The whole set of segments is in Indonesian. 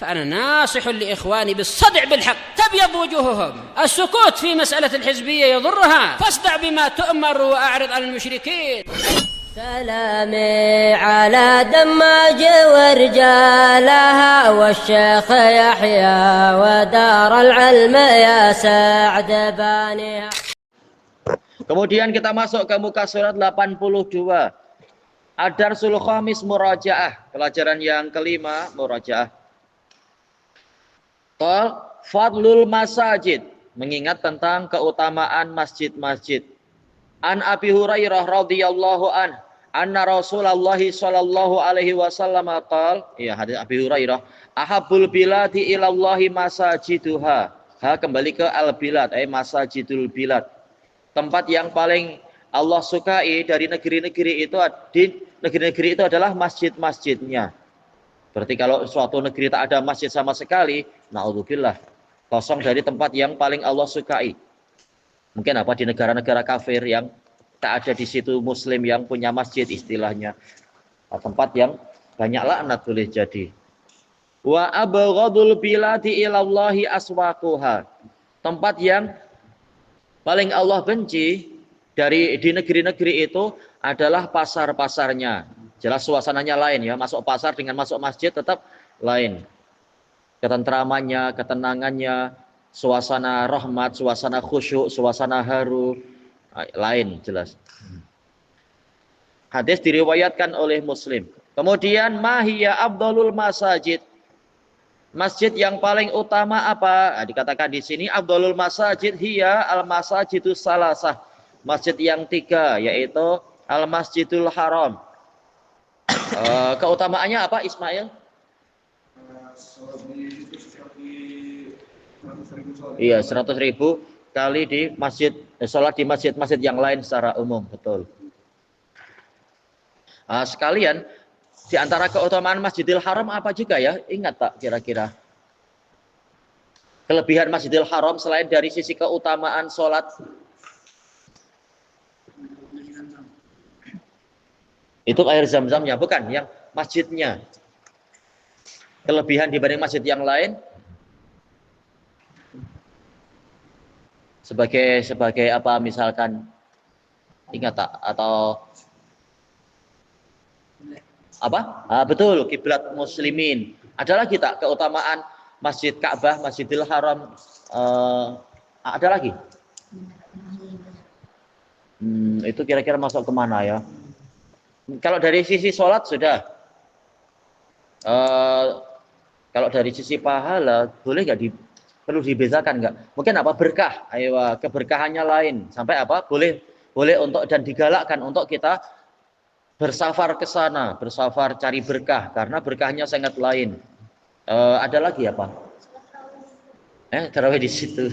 فأنا ناصح لإخواني بالصدع بالحق تبيض وجوههم. السكوت في مسألة الحزبية يضرها، فاصدع بما تؤمر وأعرض عن المشركين. سلامي على دماج ورجالها والشيخ يحيى ودار العلم يا سعد بانيها. Kemudian kita masuk ke muka surat 82. Ad-Darsul Khamis Murajaah, pelajaran yang kelima murajaah. Fadlul Masajid, mengingat tentang keutamaan masjid-masjid. An Abi Hurairah radhiyallahu an, anna Rasulullah sallallahu alaihi wasallam qaal, ya hadis Abi Hurairah, ahabbul biladi ilallahi masajiduha. Kembali ke al-bilad, masajidul bilad. Tempat yang paling Allah sukai dari negeri-negeri itu, di negeri-negeri itu adalah masjid-masjidnya. Berarti kalau suatu negeri tak ada masjid sama sekali, naudzubillah, kosong dari tempat yang paling Allah sukai. Mungkin apa di negara-negara kafir yang tak ada di situ muslim yang punya masjid istilahnya. Tempat yang banyak laknat boleh jadi. Wa abghadul biladi ilallahi aswaquha. Tempat yang paling Allah benci di negeri-negeri itu adalah pasar-pasarnya. Jelas suasananya lain ya. Masuk pasar dengan masuk masjid tetap lain. Ketentramannya, ketenangannya, suasana rahmat, suasana khusyuk, suasana haru, lain jelas. Hadis diriwayatkan oleh Muslim. Kemudian mahiya afdalul masajid. Masjid yang paling utama apa? Dikatakan di sini afdalul masajid hiya al-masajidus salasah. Masjid yang tiga yaitu al-Masjidul Haram. Keutamaannya apa Ismail? Iya, 100.000 kali di masjid, sholat di masjid-masjid yang lain secara umum, betul. Sekalian, di antara keutamaan Masjidil Haram apa juga ya? Ingat tak kira-kira? Kelebihan Masjidil Haram selain dari sisi keutamaan sholat. Itu air zam-zamnya, bukan yang masjidnya. Kelebihan dibanding masjid yang lain. Sebagai apa misalkan, ingat tak? Atau apa? Betul, kiblat muslimin. Ada lagi tak keutamaan Masjid Ka'bah, Masjidil Haram? Ada lagi? Itu kira-kira masuk kemana ya? Kalau dari sisi sholat sudah. Kalau dari sisi pahala boleh nggak perlu dibedakan nggak? Mungkin apa berkah? Ayo, keberkahannya lain. Sampai apa? Boleh untuk dan digalakkan untuk kita bersafar ke sana, bersafar cari berkah karena berkahnya sangat lain. Ada lagi apa? Tarawih di situ.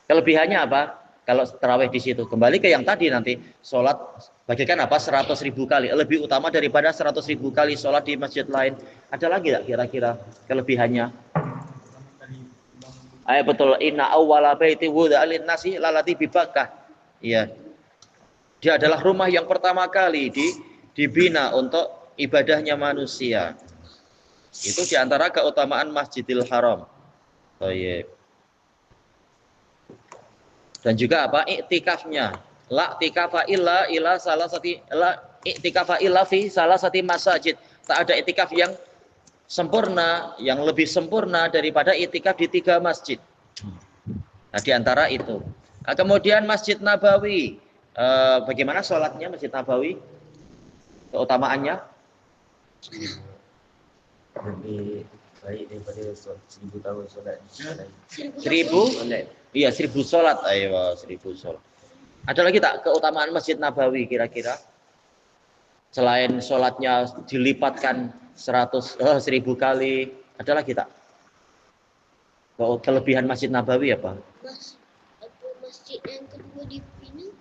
Kelebihannya apa? Kalau tarawih di situ, kembali ke yang tadi nanti, sholat bagikan apa 100.000 kali, lebih utama daripada 100.000 kali sholat di masjid lain. Ada lagi tak kira-kira kelebihannya? Betul, inna awwala baiti wudi'a lin-nasi lalati bi Bakkah. Iya. Dia adalah rumah yang pertama kali dibina untuk ibadahnya manusia. Itu diantara keutamaan Masjidil Haram. Oh iya. Dan juga apa? Iktikafnya. La i'tikafa illa fi salasati masajid. Tak ada iktikaf yang sempurna, yang lebih sempurna daripada iktikaf di 3 masjid. Nah, di antara itu. Nah, kemudian Masjid Nabawi. Bagaimana sholatnya Masjid Nabawi? Keutamaannya? Lebih baik daripada 1.000 tahun sholat. 1.000? Iya, 1.000 sholat. Ayo, 1.000 sholat. Ada lagi tak keutamaan Masjid Nabawi kira-kira? Selain sholatnya dilipatkan 1.000 kali, ada lagi tak? Kelebihan Masjid Nabawi apa? Masjid yang kedua dibina?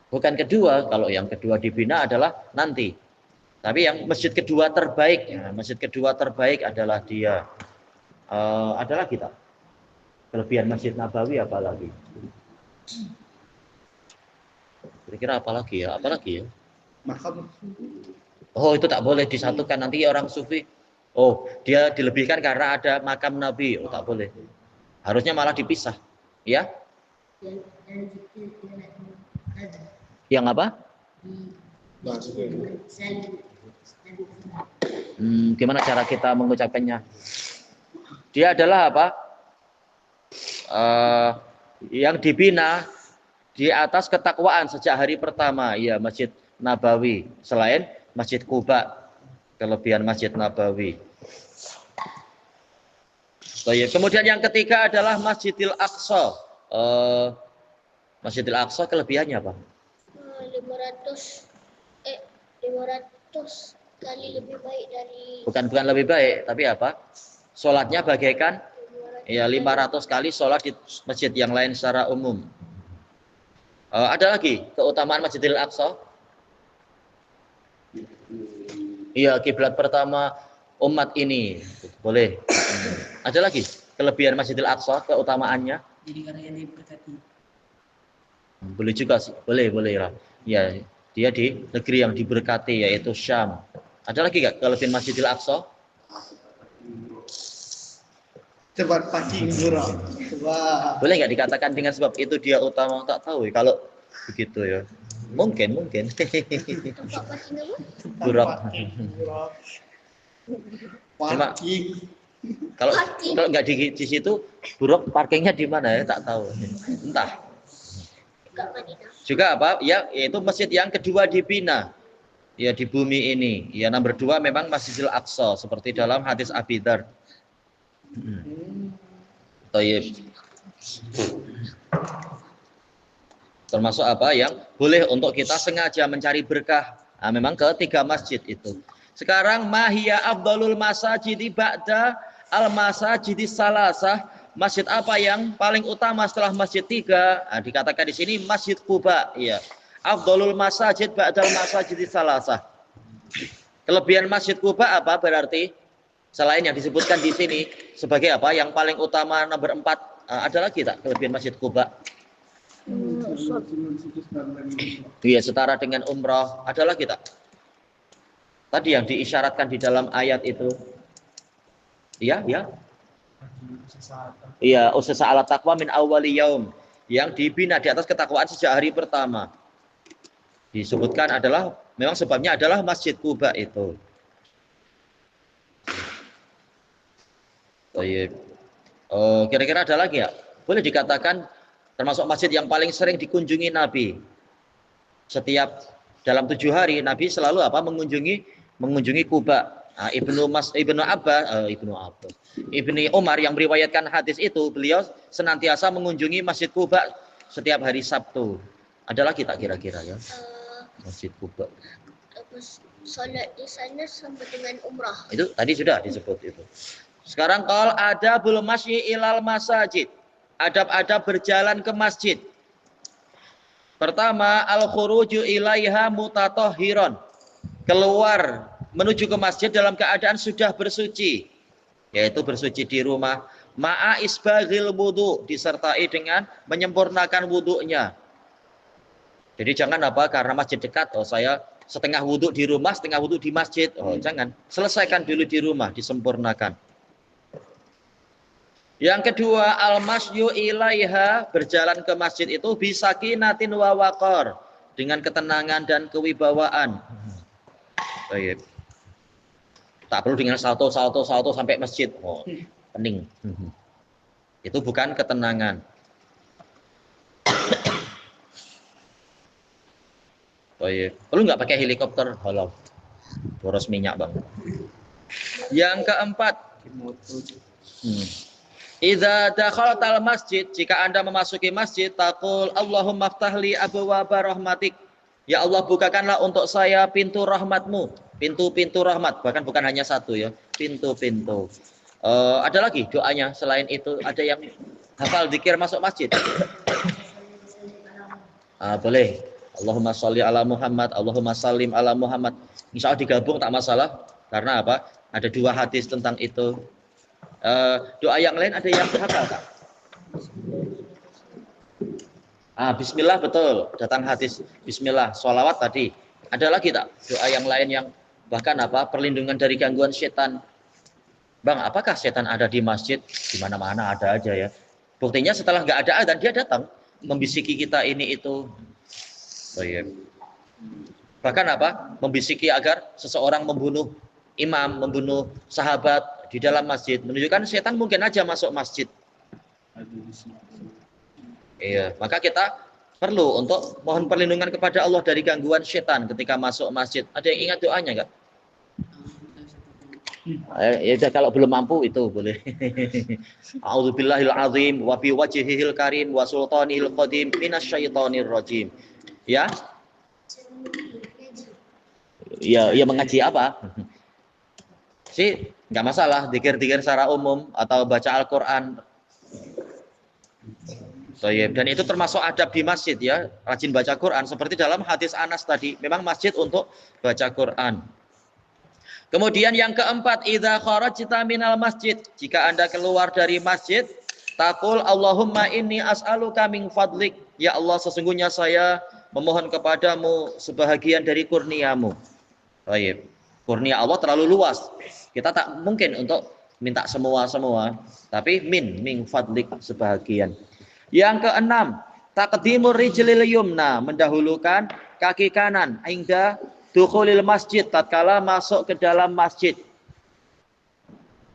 Bukan kedua, kalau yang kedua dibina adalah nanti. Tapi yang masjid kedua terbaik, masjid kedua terbaik adalah dia. Ada lagi tak? Kelebihan Masjid Nabawi apa lagi? Kira-kira apa lagi ya? Apa lagi ya? Oh, itu tak boleh disatukan nanti orang sufi. Oh, dia dilebihkan karena ada makam Nabi. Oh, tak boleh. Harusnya malah dipisah. Ya? Yang apa? Gimana cara kita mengucapkannya? Dia adalah apa? Yang dibina di atas ketakwaan sejak hari pertama. Ya, Masjid Nabawi. Selain Masjid Quba. Kelebihan Masjid Nabawi. Kemudian yang ketiga adalah Masjidil Aqsa. Masjidil Aqsa kelebihannya apa? 500 kali lebih baik dari. Bukan lebih baik, tapi apa? Sholatnya bagaikan 500 kali sholat di masjid yang lain secara umum. Ada lagi keutamaan Masjidil Aqsa? Iya, kiblat pertama umat ini. Boleh. Ada lagi kelebihan Masjidil Aqsa, keutamaannya? Jadi karena yang diberkati. Boleh juga sih, boleh lah. Ya, dia di negeri yang diberkati yaitu Syam. Ada lagi nggak kelebihan Masjidil Aqsa? Tempat parking murah. Boleh nggak dikatakan dengan sebab itu dia utama? Tak tahu ya, kalau begitu ya. Mungkin. Tempat parking apa? Buruk. Parking. Kalau nggak di situ, buruk parkingnya di mana ya? Tak tahu. Entah. Dekat Madinah. Juga apa? Ya, yaitu masjid yang kedua dibina. Ya, di bumi ini. Ya, nomor 2 memang Masjidil Aqsa seperti dalam hadis Abi Dzar. Tayyib. Termasuk apa yang boleh untuk kita sengaja mencari berkah. Nah, memang ketiga masjid itu. Sekarang mahiyya afdalul masajidi ba'da al-masajidis salasah. Masjid apa yang paling utama setelah masjid 3? Nah, dikatakan di sini Masjid Quba. Iya. Afdalul masajid ba'dal masajidis salasah. Kelebihan Masjid Quba apa berarti? Selain yang disebutkan di sini sebagai apa? Yang paling utama nomor 4, ada lagi tak kelebihan Masjid Quba? Iya, setara dengan umrah. Ada lagi tak? Tadi yang diisyaratkan di dalam ayat itu. Iya. Iya, usaha ala taqwa min awwali yaum, yang dibina di atas ketakwaan sejak hari pertama. Disebutkan adalah memang sebabnya adalah Masjid Quba itu. Kira-kira ada lagi ya? Boleh dikatakan termasuk masjid yang paling sering dikunjungi Nabi. Setiap dalam 7 hari Nabi selalu apa? Mengunjungi Quba. Nah, Ibnu Umar yang meriwayatkan hadis itu, beliau senantiasa mengunjungi Masjid Quba setiap hari Sabtu. Ada lagi tak kira-kira ya? Masjid Quba. Salat di sana sama dengan umrah. Itu tadi sudah disebut itu. Sekarang kalau ada belum masyi ilal masajid. Adab-adab berjalan ke masjid. Pertama, al-khuruju ilaiha mutatahhiran. Keluar menuju ke masjid dalam keadaan sudah bersuci. Yaitu bersuci di rumah. Ma'a isbaghil wudu, disertai dengan menyempurnakan wudunya. Jadi jangan apa karena masjid dekat, saya setengah wudu di rumah, setengah wudu di masjid. Jangan. Selesaikan dulu di rumah, disempurnakan. Yang kedua, al-masyu ilaiha, berjalan ke masjid itu bisakinatin wa waqar, dengan ketenangan dan kewibawaan. Baik. Tak perlu dengan salto sampai masjid. Pening. Itu bukan ketenangan. Baik. Perlu nggak pakai helikopter? Halo. Boros minyak, Bang. Yang keempat, idza dakhaltal masjid, jika Anda memasuki masjid, taqul Allahumma ftahli abwaaba rahmatik. Ya Allah, bukakanlah untuk saya pintu rahmatmu, pintu-pintu rahmat, bahkan bukan hanya satu ya, pintu-pintu. Ada lagi doanya selain itu? Ada yang hafal zikir masuk masjid? Boleh. Allahumma sholli ala Muhammad, Allahumma sallim ala Muhammad. Insya Allah digabung tak masalah. Karena apa? Ada 2 hadis tentang itu. Doa yang lain ada yang hafal tak? Bismillah, betul. Datang hadis Bismillah. Sholawat tadi. Ada lagi tak? Doa yang lain yang bahkan apa? Perlindungan dari gangguan setan. Bang, apakah setan ada di masjid? Di mana-mana ada aja ya. Buktinya setelah nggak ada adzan dia datang membisiki kita ini itu. Oh, iya. Bahkan apa? Membisiki agar seseorang membunuh imam, membunuh sahabat di dalam masjid. Menunjukkan setan mungkin aja masuk masjid. Iya, maka kita perlu untuk mohon perlindungan kepada Allah dari gangguan setan ketika masuk masjid. Ada yang ingat doanya enggak? Ya kalau belum mampu itu boleh. A'udzubillahil azim wa bi wajhihil karim wa sultanil qadim minasyaitonir rajim. Ya. Ya mengaji apa? Sih enggak masalah, zikir-zikir secara umum atau baca Al-Qur'an. Dan itu termasuk adab di masjid ya, rajin baca Quran seperti dalam hadis Anas tadi, memang masjid untuk baca Quran. Kemudian yang keempat, idza kharajta minal masjid, jika Anda keluar dari masjid, taqul Allahumma inni as'aluka min fadlik, ya Allah sesungguhnya saya memohon kepadamu sebahagian dari kurniamu. Baik. Kurnia Allah terlalu luas. Kita tak mungkin untuk minta semua, tapi min fadlik sebahagian. Yang keenam, taqdimur rijlil yumna, mendahulukan kaki kanan inda dukhulil masjid, tatkala masuk ke dalam masjid.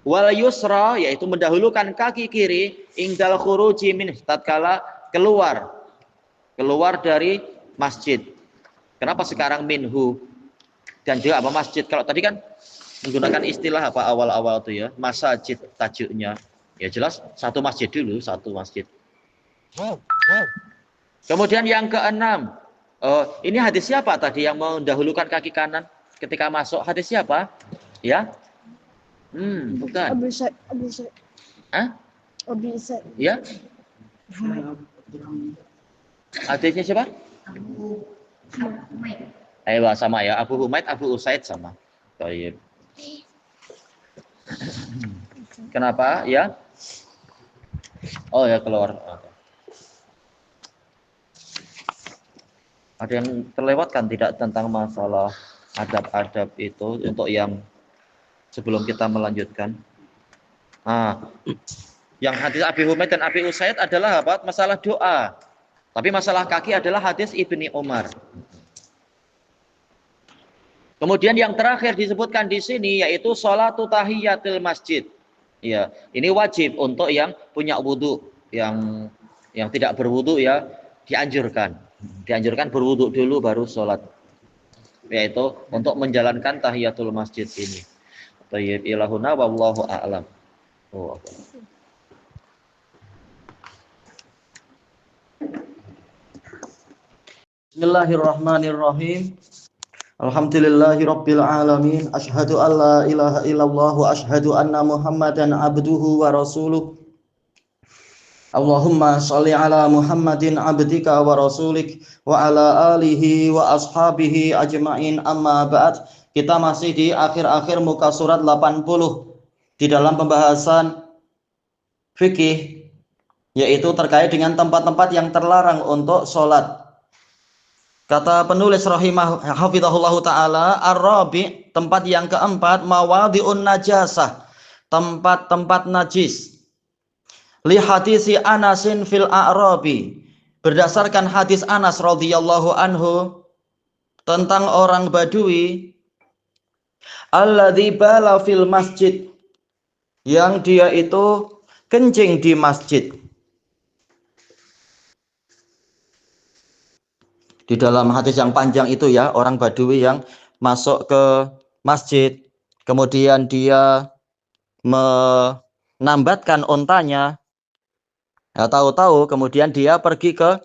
Wal yusra, yaitu mendahulukan kaki kiri indal khuruji min, tatkala keluar dari masjid. Kenapa sekarang minhu dan juga apa masjid? Kalau tadi kan menggunakan istilah apa awal-awal itu ya, masajid tajuknya. Ya jelas satu masjid dulu, satu masjid. Kemudian yang keenam, ini hadis siapa tadi yang mendahulukan kaki kanan ketika masuk? Hadis siapa? Ya? Bukan. Abu Sa'id. Hah? Abu Sa'id. Ya? Hadisnya siapa? Ayo sama ya, Abu Humaid, Abu Usaid sama. Baik. Kenapa? Ya? Oh ya keluar. Ada yang terlewatkan tidak tentang masalah adab-adab itu untuk yang sebelum kita melanjutkan? Yang hadis Abi Humaid dan Abi Usaid adalah apa? Masalah doa. Tapi masalah kaki adalah hadis Ibni Umar. Kemudian yang terakhir disebutkan di sini yaitu sholatu tahiyatul masjid. Ya, ini wajib untuk yang punya wudu, yang tidak berwudu ya dianjurkan berwudu dulu baru sholat, yaitu untuk menjalankan tahiyatul masjid ini. Tayyib ilahuna wallahu a'lam. Bismillahirrahmanirrahim. Alhamdulillahirabbil alamin. Asyhadu an la ilaha illallah wa asyhadu anna Muhammadan abduhu wa rasuluh. Allahumma sholli ala Muhammadin abdika wa rasulik wa ala alihi wa ashabihi ajma'in, amma ba'd. Kita masih di akhir-akhir muka surat 80 di dalam pembahasan fikih, yaitu terkait dengan tempat-tempat yang terlarang untuk sholat. Kata penulis hafizahullahu ta'ala, ar-rabi, tempat yang keempat, mawadhi'un najasah, tempat-tempat najis. Li hadisi Anasin fil a'rabi, berdasarkan hadis Anas radhiyallahu anhu tentang orang Badui, alladzi bala fil masjid, yang dia itu kencing di masjid. Di dalam hadis yang panjang itu ya, orang Badui yang masuk ke masjid, kemudian dia menambatkan ontanya. Ya, tahu-tahu kemudian dia pergi ke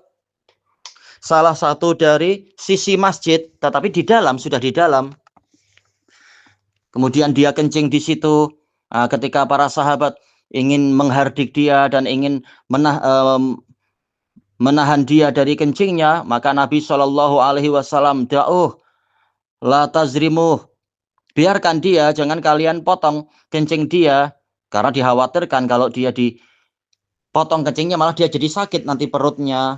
salah satu dari sisi masjid, tetapi sudah di dalam. Kemudian dia kencing di situ. Nah, ketika para sahabat ingin menghardik dia dan ingin menahan dia dari kencingnya, maka Nabi Shallallahu Alaihi Wasallam la tazrimu, biarkan dia, jangan kalian potong kencing dia, karena dikhawatirkan kalau dia dipotong kencingnya malah dia jadi sakit nanti perutnya,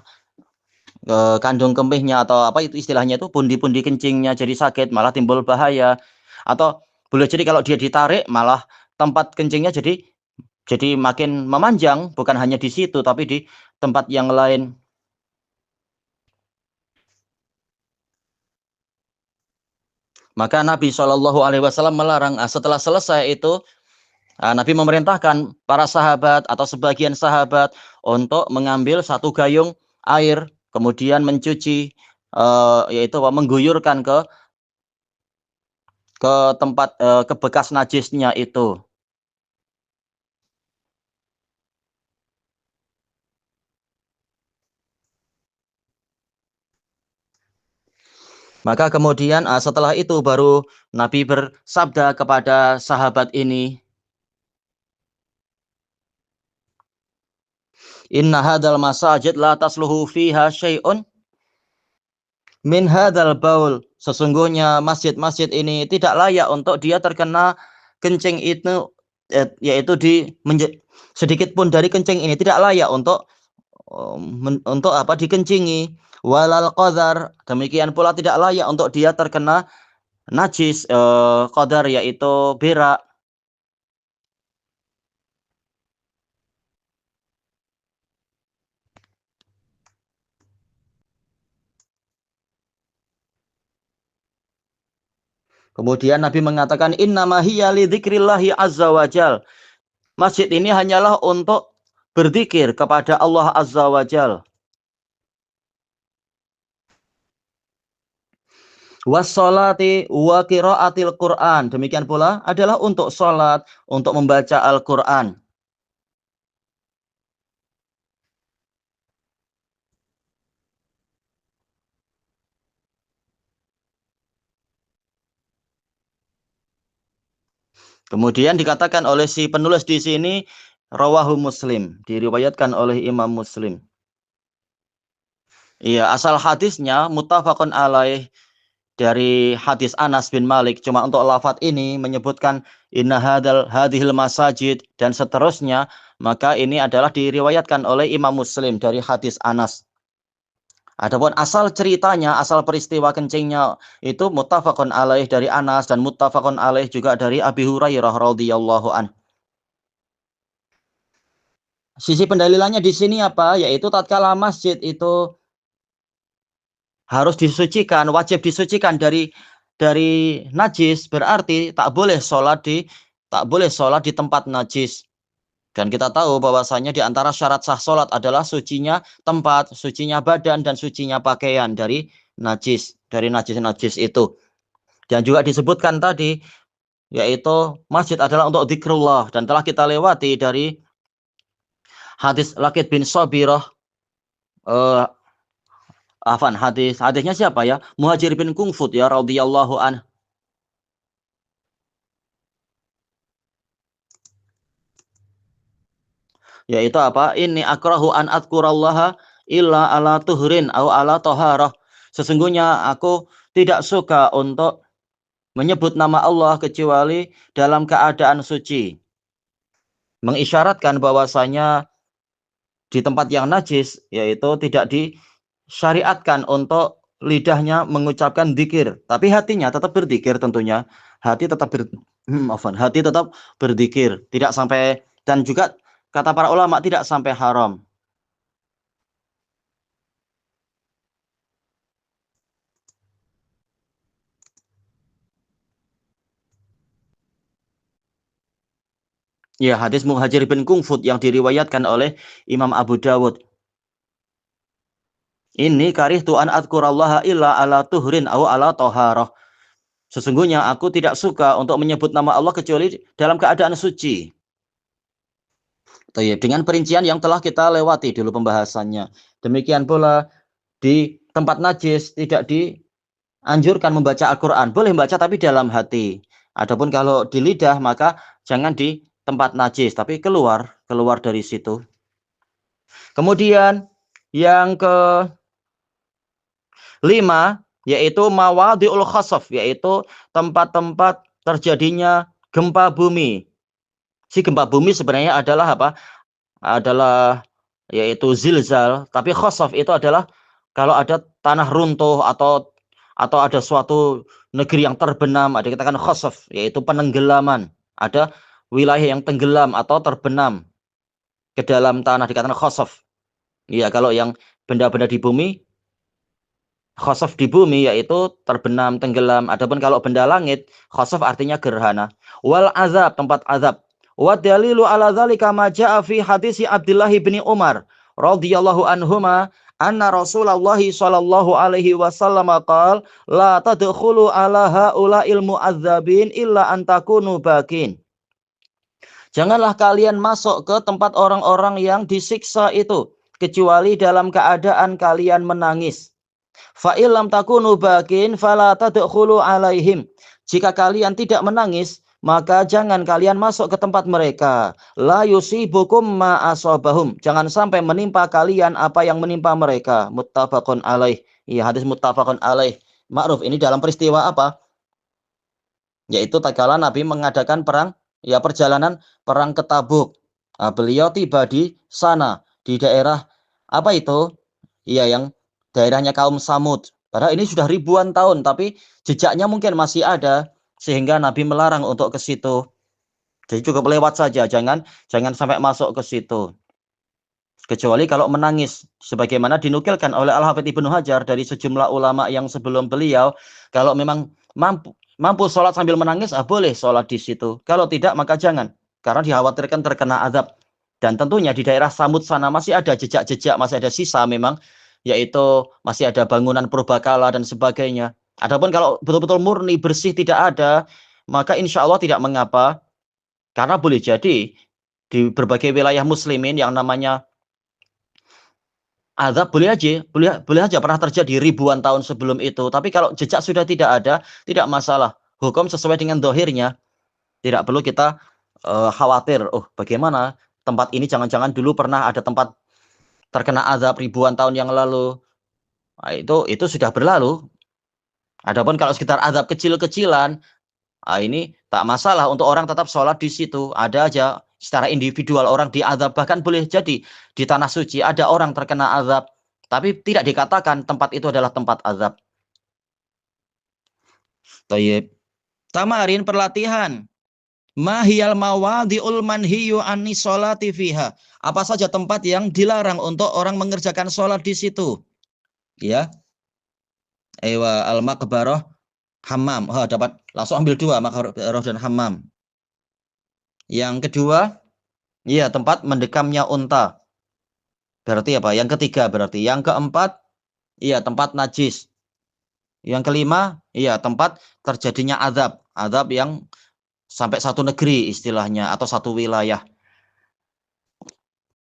kandung kemihnya atau apa itu istilahnya itu, pundi-pundi kencingnya jadi sakit, malah timbul bahaya. Atau boleh jadi kalau dia ditarik malah tempat kencingnya jadi makin memanjang, bukan hanya di situ tapi di tempat yang lain. Maka Nabi Shallallahu Alaihi Wasallam melarang. Setelah selesai itu, Nabi memerintahkan para sahabat atau sebagian sahabat untuk mengambil satu gayung air, kemudian mencuci, yaitu mengguyurkan ke tempat ke bekas najisnya itu. Maka kemudian setelah itu baru Nabi bersabda kepada sahabat ini, Inna hadal masajid la tasluhu fiha syai'un min hadal baul. Sesungguhnya masjid-masjid ini tidak layak untuk dia terkena kencing itu, yaitu sedikit pun dari kencing ini tidak layak untuk dikencingi. Walal qadar, demikian pula tidak layak untuk dia terkena najis qadar, yaitu berak. Kemudian Nabi mengatakan innama hiya li dzikrillahi azza wajal. Masjid ini hanyalah untuk berzikir kepada Allah azza wajal. Wassolati wa qiraatil Quran. Demikian pula adalah untuk salat, untuk membaca Al-Quran. Kemudian dikatakan oleh si penulis di sini rawahu Muslim, diriwayatkan oleh Imam Muslim. Iya, asal hadisnya muttafaqun alaih dari hadis Anas bin Malik. Cuma untuk lafadz ini menyebutkan inna hadhil masajid dan seterusnya, maka ini adalah diriwayatkan oleh Imam Muslim dari hadis Anas. Adapun asal ceritanya, asal peristiwa kencingnya itu muttafaqun alaih dari Anas dan muttafaqun alaih juga dari Abi Hurairah radhiyallahu an. Sisi pendalilannya di sini apa? Yaitu tatkala masjid itu harus disucikan, wajib disucikan dari najis, berarti tak boleh sholat di tempat najis. Dan kita tahu bahwasanya di antara syarat sah sholat adalah sucinya tempat, sucinya badan, dan sucinya pakaian dari najis itu. Dan juga disebutkan tadi, yaitu masjid adalah untuk zikrullah. Dan telah kita lewati dari hadis Laqit bin Sabirah, hadisnya siapa ya? Muhajir bin Kungfut ya radhiyallahu anhu. Yaitu apa? Ini akrahu an adkurallaha illa ala tuhrin au ala toharah. Sesungguhnya aku tidak suka untuk menyebut nama Allah kecuali dalam keadaan suci. Mengisyaratkan bahwasanya di tempat yang najis, yaitu tidak disyariatkan untuk lidahnya mengucapkan dzikir, tapi hatinya tetap berzikir tentunya. Hati tetap berzikir, tidak sampai, dan juga kata para ulama tidak sampai haram. Ya, hadis Muhajir bin Kungfut yang diriwayatkan oleh Imam Abu Dawud. Ini karihtu an adkurallaha illa ala tuhrin au ala toharah. Sesungguhnya aku tidak suka untuk menyebut nama Allah kecuali dalam keadaan suci. Dengan perincian yang telah kita lewati dulu pembahasannya. Demikian pula di tempat najis tidak dianjurkan membaca Al-Quran. Boleh membaca tapi dalam hati. Adapun kalau di lidah maka jangan di tempat najis, tapi keluar dari situ. Kemudian yang ke-5 yaitu mawadhi'ul khasaf, yaitu tempat-tempat terjadinya gempa bumi. Si gempa bumi sebenarnya adalah apa? Adalah yaitu zilzal, tapi khasaf itu adalah kalau ada tanah runtuh atau ada suatu negeri yang terbenam, ada kita katakan khasaf, yaitu penenggelaman. Ada wilayah yang tenggelam atau terbenam ke dalam tanah dikatakan khosaf. Ya, kalau yang benda-benda di bumi, khosaf di bumi yaitu terbenam, tenggelam. Adapun kalau benda langit, khosaf artinya gerhana. Wal azab, tempat azab. Wa dalilu ala dzalika ma jaa fi hadisi Abdullah bin Umar radhiyallahu anhuma anna Rasulullah sallallahu alaihi wasallam qaal la tadkhulu ala haula'il mu'adzabin illa an takunu bakin. Janganlah kalian masuk ke tempat orang-orang yang disiksa itu kecuali dalam keadaan kalian menangis. Fa illam takunu bakin fala tadkhulu alaihim. Jika kalian tidak menangis, maka jangan kalian masuk ke tempat mereka. La yusibukum ma asabahum. Jangan sampai menimpa kalian apa yang menimpa mereka. Muttafaqun alaih. Ya, hadis muttafaqun alaih. Ma'ruf, ini dalam peristiwa apa? Yaitu tatkala Nabi mengadakan perang, ya perjalanan perang ke Tabuk. Nah, beliau tiba di sana, di daerah apa itu? Iya, yang daerahnya kaum Samud. Padahal ini sudah ribuan tahun, tapi jejaknya mungkin masih ada, sehingga Nabi melarang untuk ke situ. Jadi cukup lewat saja, jangan sampai masuk ke situ. Kecuali kalau menangis, sebagaimana dinukilkan oleh Al-Hafidz Ibnu Hajar dari sejumlah ulama yang sebelum beliau, kalau memang mampu sholat sambil menangis, boleh sholat di situ. Kalau tidak, maka jangan, karena dikhawatirkan terkena azab. Dan tentunya di daerah Samud sana masih ada jejak-jejak, masih ada sisa memang, yaitu masih ada bangunan purbakala dan sebagainya. Adapun kalau betul-betul murni bersih tidak ada, maka insya Allah tidak mengapa, karena boleh jadi di berbagai wilayah muslimin yang namanya azab boleh aja pernah terjadi ribuan tahun sebelum itu. Tapi kalau jejak sudah tidak ada, tidak masalah. Hukum sesuai dengan dohirnya. Tidak perlu kita khawatir. Oh, bagaimana tempat ini jangan-jangan dulu pernah ada tempat terkena azab ribuan tahun yang lalu. Nah, itu sudah berlalu. Adapun kalau sekitar azab kecil-kecilan, ini tak masalah untuk orang tetap sholat di situ. Ada aja secara individual orang diazab, bahkan boleh jadi di tanah suci ada orang terkena azab, tapi tidak dikatakan tempat itu adalah tempat azab. Tayyib. Tamarin pelatihan. Mahiyal mawadhi'ul manhiyu anni sholati fiha. Apa saja tempat yang dilarang untuk orang mengerjakan sholat di situ? Ya. Ewa al-maqbarah hammam. Dapat langsung ambil dua, maqbarah dan hammam. Yang kedua, iya tempat mendekamnya unta. Berarti apa? Yang ketiga berarti. Yang keempat, iya tempat najis. Yang kelima, iya tempat terjadinya azab. Azab yang sampai satu negeri istilahnya atau satu wilayah.